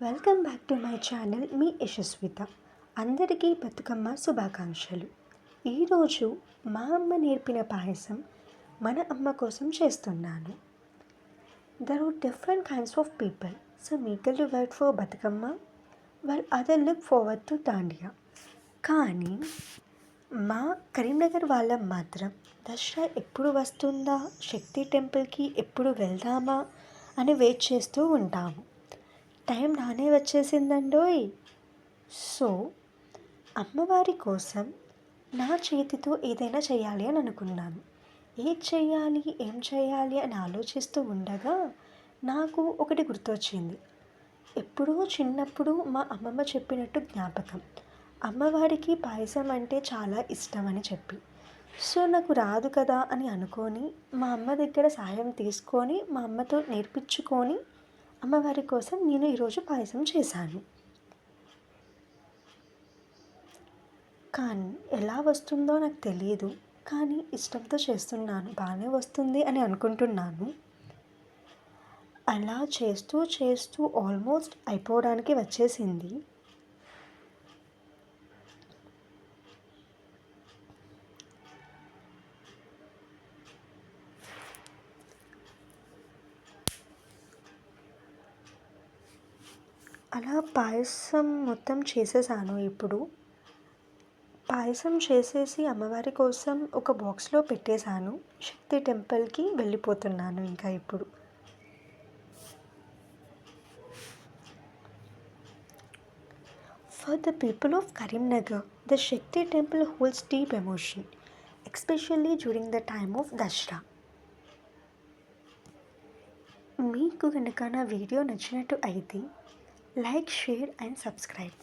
Welcome back to my channel మీ యశస్విత. అందరికీ బతుకమ్మ శుభాకాంక్షలు. ఈరోజు మా అమ్మ నేర్పిన పాయసం మన అమ్మ కోసం చేస్తున్నాను. There are different kinds of people. So మీకలు wait for Bathukamma well other look forward to Dandiya. కానీ మా కరీంనగర్ వాళ్ళం మాత్రం దసరా ఎప్పుడు వస్తుందా, శక్తి టెంపుల్కి ఎప్పుడు వెళ్దామా అని వెయిట్ చేస్తూ ఉంటాము. టైం రానే వచ్చేసిందండోయ్. సో అమ్మవారి కోసం నా చేతితో ఏదైనా చేయాలి అని అనుకున్నాను. ఏం చేయాలి అని ఆలోచిస్తూ ఉండగా నాకు ఒకటి గుర్తొచ్చింది. ఎప్పుడో చిన్నప్పుడు మా అమ్మమ్మ చెప్పినట్టు జ్ఞాపకం. అమ్మవారికి పాయసం అంటే చాలా ఇష్టం అని చెప్పి. సో నాకు రాదు కదా అని అనుకొని మా అమ్మ దగ్గర సహాయం తీసుకొని మా అమ్మతో నేర్పించుకొని అమ్మవారి కోసం నేను ఈరోజు పాయసం చేశాను. కానీ ఎలా వస్తుందో నాకు తెలియదు. కానీ ఇష్టంతో చేస్తున్నాను, బాగానే వస్తుంది అని అనుకుంటున్నాను. అలా చేస్తూ చేస్తూ ఆల్మోస్ట్ అయిపోవడానికి వచ్చేసింది. అలా పాయసం మొత్తం చేసేసాను. ఇప్పుడు పాయసం చేసేసి అమ్మవారి కోసం ఒక బాక్స్లో పెట్టేశాను. శక్తి టెంపుల్కి వెళ్ళిపోతున్నాను ఇంకా ఇప్పుడు. For the people of Karimnagar, the Shakti temple holds deep emotion, especially during the time of Dasra. మీకు కనుక నా వీడియో నచ్చినట్టు అయితే లైక్, షేర్ అండ్ సబ్స్క్రైబ్.